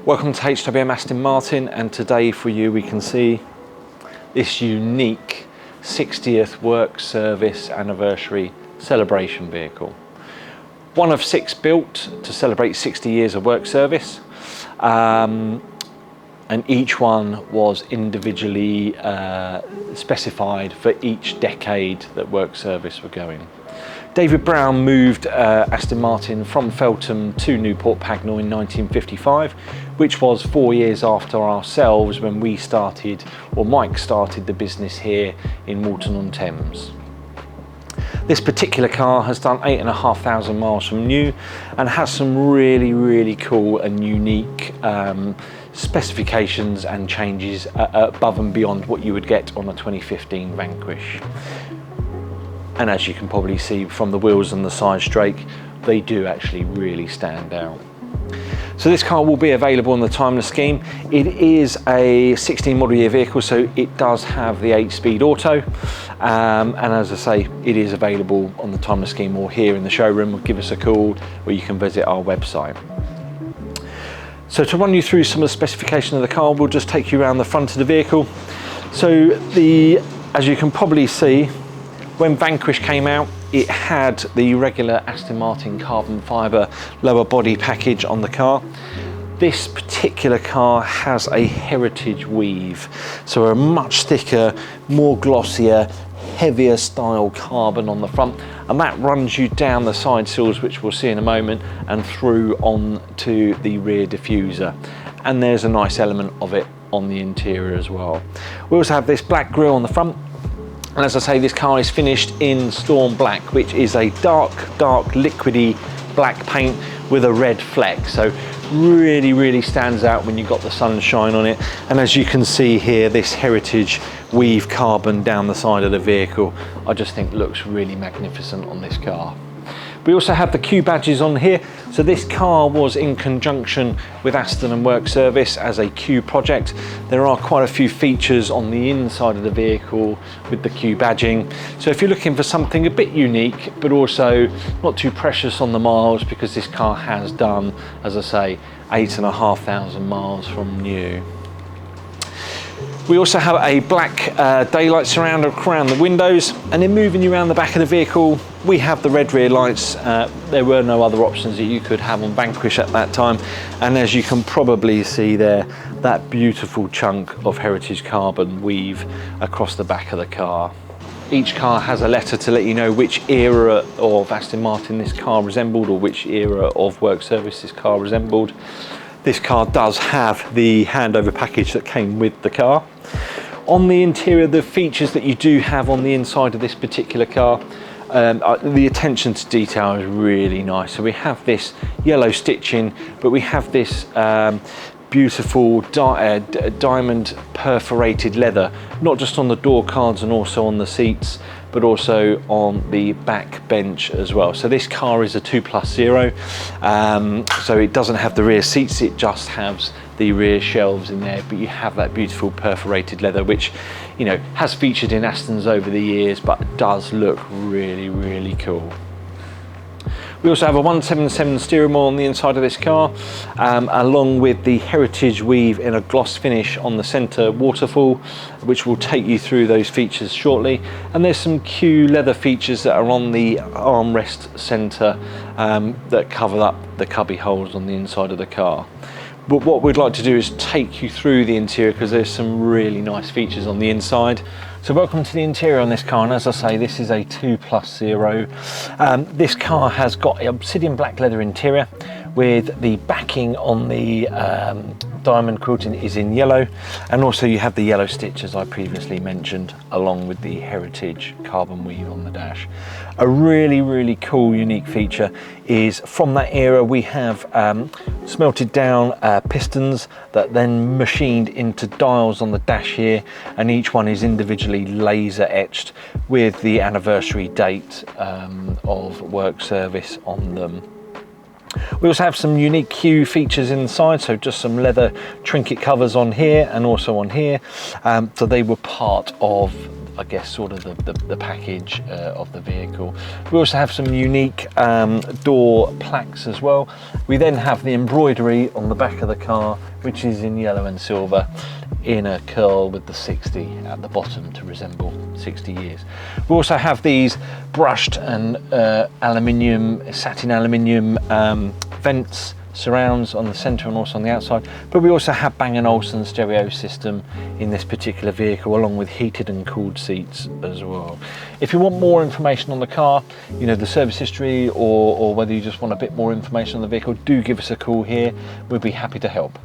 Welcome to HWM Aston Martin, and today for you we can see this unique 60th work service anniversary celebration vehicle. One of 6 built to celebrate 60 years of work service, and each one was individually specified for each decade that work service were going. David Brown moved Aston Martin from Feltham to Newport Pagnell in 1955, which was 4 years after ourselves when we started, or Mike started the business here in Walton-on-Thames. This particular car has done 8,500 miles from new and has some really cool and unique specifications and changes above and beyond what you would get on a 2015 Vanquish. And as you can probably see from the wheels and the side strake, they do actually really stand out. So this car will be available on the timeless scheme. It is a 16 model year vehicle, so it does have the 8-speed auto. And as I say, it is available on the timeless scheme or here in the showroom, or give us a call, or you can visit our website. So to run you through some of the specification of the car, we'll just take you around the front of the vehicle. So as you can probably see, when Vanquish came out, it had the regular Aston Martin carbon fibre lower body package on the car. This particular car has a heritage weave, so a much thicker, more glossier, heavier style carbon on the front, and that runs you down the side sills, which we'll see in a moment, and through on to the rear diffuser. And there's a nice element of it on the interior as well. We also have this black grille on the front. And as I say, this car is finished in Storm Black, which is a dark liquidy black paint with a red fleck. So really stands out when you've got the sunshine on it. And as you can see here, this heritage weave carbon down the side of the vehicle, I just think looks really magnificent on this car. We also have the Coupe badges on here. So this car was in conjunction with Aston and Work Service as a Coupe project. There are quite a few features on the inside of the vehicle with the Coupe badging. So if you're looking for something a bit unique, but also not too precious on the miles, because this car has done, as I say, 8,500 miles from new. We also have a black daylight surround around the windows, and then moving you around the back of the vehicle, we have the red rear lights. There were no other options that you could have on Vanquish at that time, and as you can probably see there, that beautiful chunk of heritage carbon weave across the back of the car. Each car has a letter to let you know which era of Aston Martin this car resembled, or which era of work service this car resembled. This car does have the handover package that came with the car. On the interior, the features that you do have on the inside of this particular car, the attention to detail is really nice. So we have this yellow stitching, but we have this beautiful diamond perforated leather, not just on the door cards and also on the seats, but also on the back bench as well. So this car is a 2+0, so it doesn't have the rear seats, it just has the rear shelves in there, but you have that beautiful perforated leather, which, you know, has featured in Astons over the years, but does look really cool. We also have a 177 steering wheel on the inside of this car, along with the heritage weave in a gloss finish on the centre waterfall, which will take you through those features shortly. And there's some Q leather features that are on the armrest centre that cover up the cubby holes on the inside of the car. But what we'd like to do is take you through the interior, because there's some really nice features on the inside. So welcome to the interior on this car, and as I say, this is a 2+0. This car has got obsidian black leather interior, with the backing on the diamond quilting is in yellow, and also you have the yellow stitch, as I previously mentioned, along with the heritage carbon weave on the dash. A really cool unique feature is from that era we have smelted down pistons that then machined into dials on the dash here, and each one is individually laser etched with the anniversary date of work service on them. We also have some unique Q features inside, so just some leather trinket covers on here and also on here. So they were part of I guess, sort of the package of the vehicle. We also have some unique door plaques as well. We then have the embroidery on the back of the car, which is in yellow and silver, in a curl with the 60 at the bottom to resemble 60 years. We also have these brushed and satin aluminium vents, surrounds on the centre and also on the outside, but we also have Bang & Olufsen stereo system in this particular vehicle, along with heated and cooled seats as well. If you want more information on the car, you know, the service history, or whether you just want a bit more information on the vehicle, do give us a call here. We'll be happy to help.